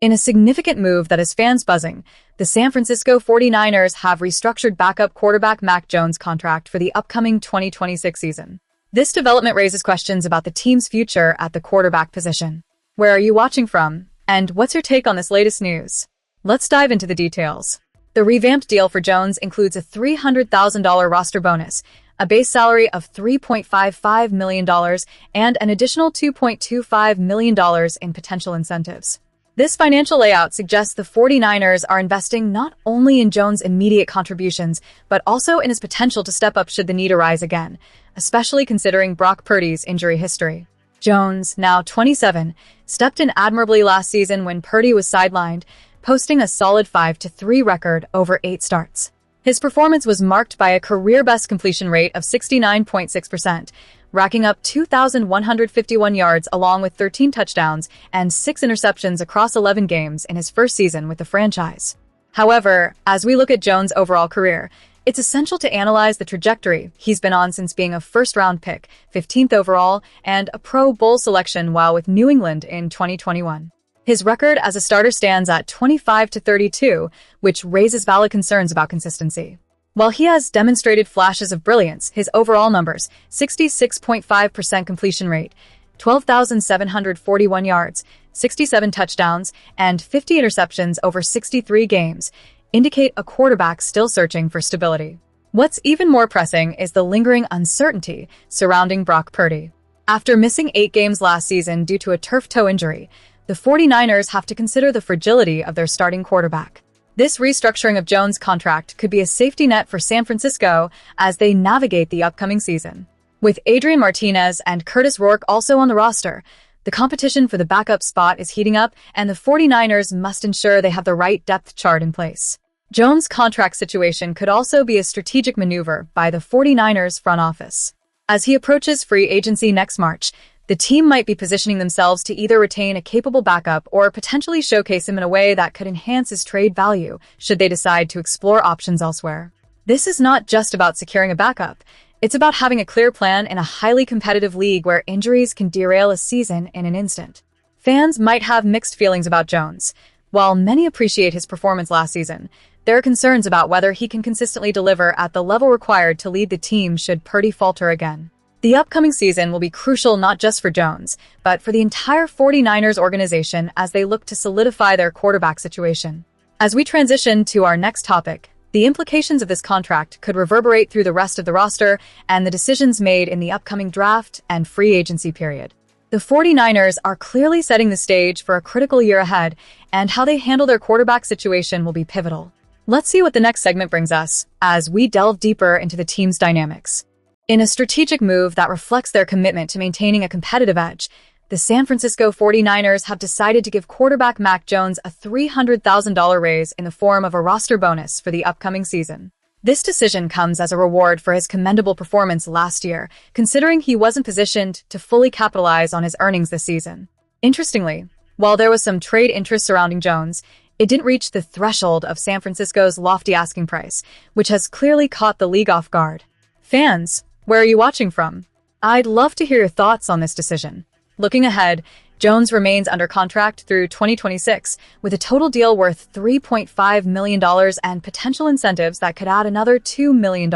In a significant move that has fans buzzing, the San Francisco 49ers have restructured backup quarterback Mac Jones' contract for the upcoming 2026 season. This development raises questions about the team's future at the quarterback position. Where are you watching from? And what's your take on this latest news? Let's dive into the details. The revamped deal for Jones includes a $300,000 roster bonus, a base salary of $3.55 million, and an additional $2.25 million in potential incentives. This financial layout suggests the 49ers are investing not only in Jones' immediate contributions, but also in his potential to step up should the need arise again, especially considering Brock Purdy's injury history. Jones, now 27, stepped in admirably last season when Purdy was sidelined, posting a solid 5-3 record over 8 starts. His performance was marked by a career-best completion rate of 69.6%, racking up 2,151 yards along with 13 touchdowns and 6 interceptions across 11 games in his first season with the franchise. However, as we look at Jones' overall career, it's essential to analyze the trajectory he's been on since being a first-round pick, 15th overall, and a Pro Bowl selection while with New England in 2021. His record as a starter stands at 25-32, which raises valid concerns about consistency. While he has demonstrated flashes of brilliance, his overall numbers, 66.5% completion rate, 12,741 yards, 67 touchdowns, and 50 interceptions over 63 games, indicate a quarterback still searching for stability. What's even more pressing is the lingering uncertainty surrounding Brock Purdy. After missing 8 games last season due to a turf toe injury, the 49ers have to consider the fragility of their starting quarterback. This restructuring of Jones' contract could be a safety net for San Francisco as they navigate the upcoming season. With Adrian Martinez and Curtis Rourke also on the roster, the competition for the backup spot is heating up, and the 49ers must ensure they have the right depth chart in place. Jones' contract situation could also be a strategic maneuver by the 49ers front office. As he approaches free agency next March, the team might be positioning themselves to either retain a capable backup or potentially showcase him in a way that could enhance his trade value should they decide to explore options elsewhere. This is not just about securing a backup. It's about having a clear plan in a highly competitive league where injuries can derail a season in an instant. Fans might have mixed feelings about Jones. While many appreciate his performance last season, there are concerns about whether he can consistently deliver at the level required to lead the team should Purdy falter again. The upcoming season will be crucial not just for Jones, but for the entire 49ers organization as they look to solidify their quarterback situation. As we transition to our next topic, the implications of this contract could reverberate through the rest of the roster and the decisions made in the upcoming draft and free agency period. The 49ers are clearly setting the stage for a critical year ahead, and how they handle their quarterback situation will be pivotal. Let's see what the next segment brings us as we delve deeper into the team's dynamics. In a strategic move that reflects their commitment to maintaining a competitive edge, the San Francisco 49ers have decided to give quarterback Mac Jones a $300,000 raise in the form of a roster bonus for the upcoming season. This decision comes as a reward for his commendable performance last year, considering he wasn't positioned to fully capitalize on his earnings this season. Interestingly, while there was some trade interest surrounding Jones, it didn't reach the threshold of San Francisco's lofty asking price, which has clearly caught the league off guard. Fans, where are you watching from? I'd love to hear your thoughts on this decision. Looking ahead, Jones remains under contract through 2026, with a total deal worth $3.5 million and potential incentives that could add another $2 million.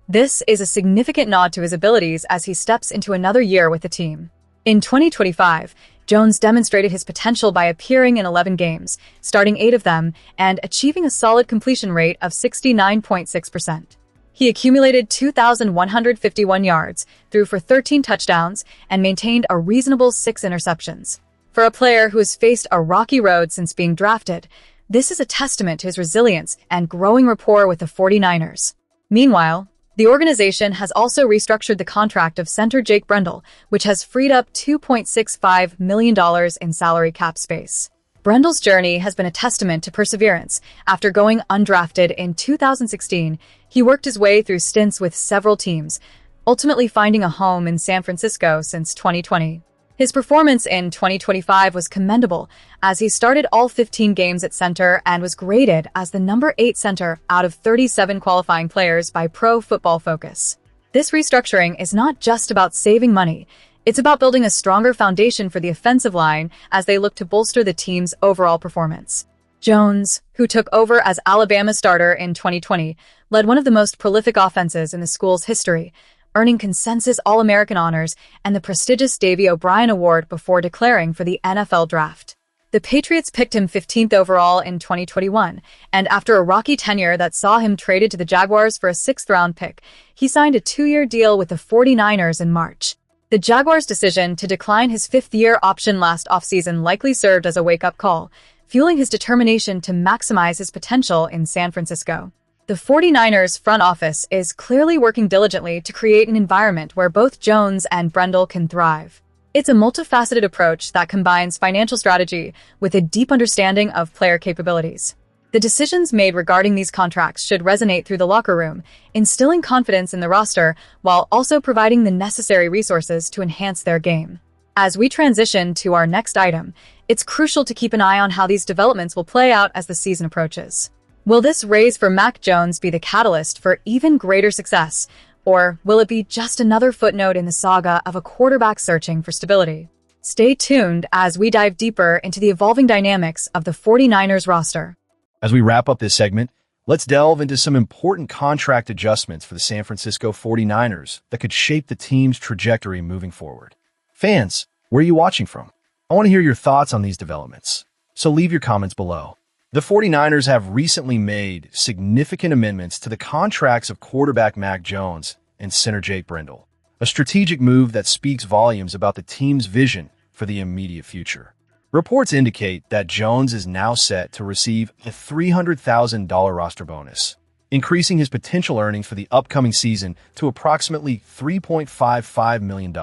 This is a significant nod to his abilities as he steps into another year with the team. In 2025, Jones demonstrated his potential by appearing in 11 games, starting 8 of them, and achieving a solid completion rate of 69.6%. He accumulated 2,151 yards, threw for 13 touchdowns, and maintained a reasonable 6 interceptions. For a player who has faced a rocky road since being drafted, this is a testament to his resilience and growing rapport with the 49ers. Meanwhile, the organization has also restructured the contract of center Jake Brendel, which has freed up $2.65 million in salary cap space. Brendel's journey has been a testament to perseverance. After going undrafted in 2016, he worked his way through stints with several teams, ultimately finding a home in San Francisco since 2020. His performance in 2025 was commendable, as he started all 15 games at center and was graded as the number 8 center out of 37 qualifying players by Pro Football Focus. This restructuring is not just about saving money, It's about building a stronger foundation for the offensive line as they look to bolster the team's overall performance. Jones, who took over as Alabama's starter in 2020, led one of the most prolific offenses in the school's history, earning consensus All-American honors and the prestigious Davey O'Brien Award before declaring for the NFL draft. The Patriots picked him 15th overall in 2021, and after a rocky tenure that saw him traded to the Jaguars for a 6th-round pick, he signed a 2-year deal with the 49ers in March. The Jaguars' decision to decline his 5th-year option last offseason likely served as a wake-up call, fueling his determination to maximize his potential in San Francisco. The 49ers front office is clearly working diligently to create an environment where both Jones and Brendel can thrive. It's a multifaceted approach that combines financial strategy with a deep understanding of player capabilities. The decisions made regarding these contracts should resonate through the locker room, instilling confidence in the roster while also providing the necessary resources to enhance their game. As we transition to our next item, it's crucial to keep an eye on how these developments will play out as the season approaches. Will this raise for Mac Jones be the catalyst for even greater success, or will it be just another footnote in the saga of a quarterback searching for stability? Stay tuned as we dive deeper into the evolving dynamics of the 49ers roster. As we wrap up this segment, let's delve into some important contract adjustments for the San Francisco 49ers that could shape the team's trajectory moving forward. Fans, where are you watching from? I want to hear your thoughts on these developments, so leave your comments below. The 49ers have recently made significant amendments to the contracts of quarterback Mac Jones and center Jake Brendel, a strategic move that speaks volumes about the team's vision for the immediate future. Reports indicate that Jones is now set to receive a $300,000 roster bonus, increasing his potential earnings for the upcoming season to approximately $3.55 million,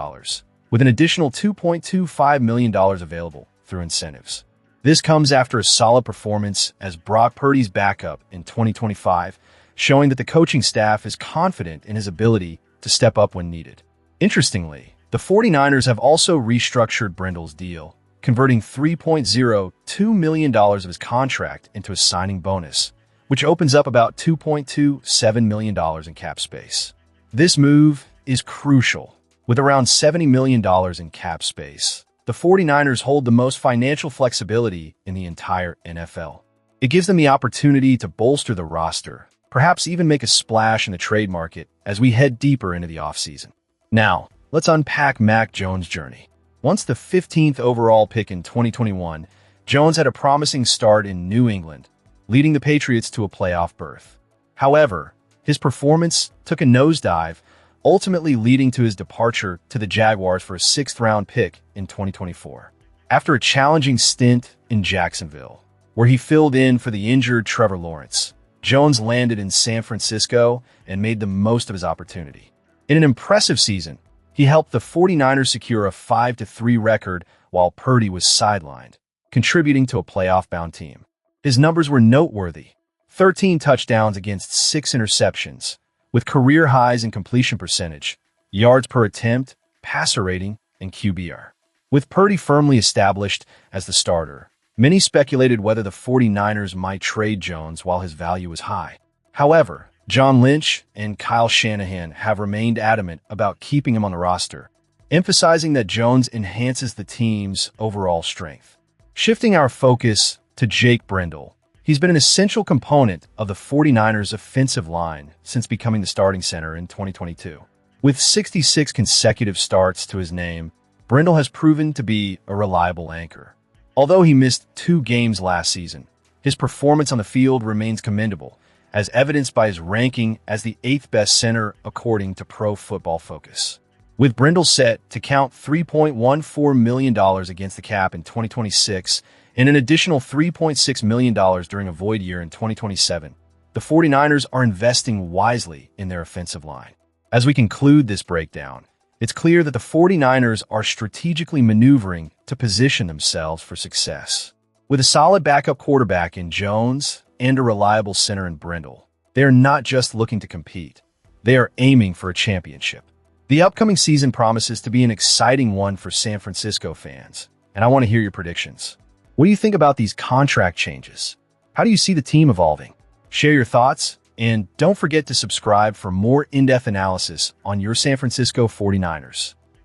with an additional $2.25 million available through incentives. This comes after a solid performance as Brock Purdy's backup in 2025, showing that the coaching staff is confident in his ability to step up when needed. Interestingly, the 49ers have also restructured Brendel's deal, converting $3.02 million of his contract into a signing bonus, which opens up about $2.27 million in cap space. This move is crucial. With around $70 million in cap space, the 49ers hold the most financial flexibility in the entire NFL. It gives them the opportunity to bolster the roster, perhaps even make a splash in the trade market as we head deeper into the offseason. Now, let's unpack Mac Jones' journey. Once the 15th overall pick in 2021, Jones had a promising start in New England, leading the Patriots to a playoff berth. However, his performance took a nosedive, ultimately leading to his departure to the Jaguars for a 6th-round pick in 2024. After a challenging stint in Jacksonville, where he filled in for the injured Trevor Lawrence, Jones landed in San Francisco and made the most of his opportunity. In an impressive season, he helped the 49ers secure a 5-3 record while Purdy was sidelined, contributing to a playoff-bound team. His numbers were noteworthy: 13 touchdowns against 6 interceptions, with career highs in completion percentage, yards per attempt, passer rating, and QBR. With Purdy firmly established as the starter, many speculated whether the 49ers might trade Jones while his value was high. However, John Lynch and Kyle Shanahan have remained adamant about keeping him on the roster, emphasizing that Jones enhances the team's overall strength. Shifting our focus to Jake Brendel, he's been an essential component of the 49ers' offensive line since becoming the starting center in 2022. With 66 consecutive starts to his name, Brendel has proven to be a reliable anchor. Although he missed 2 games last season, his performance on the field remains commendable, as evidenced by his ranking as the 8th best center according to Pro Football Focus. With Brendel set to count $3.14 million against the cap in 2026 and an additional $3.6 million during a void year in 2027, the 49ers are investing wisely in their offensive line. As we conclude this breakdown, it's clear that the 49ers are strategically maneuvering to position themselves for success. With a solid backup quarterback in Jones and a reliable center in Brendel, they are not just looking to compete. They are aiming for a championship. The upcoming season promises to be an exciting one for San Francisco fans, and I want to hear your predictions. What do you think about these contract changes? How do you see the team evolving? Share your thoughts, and don't forget to subscribe for more in-depth analysis on your San Francisco 49ers.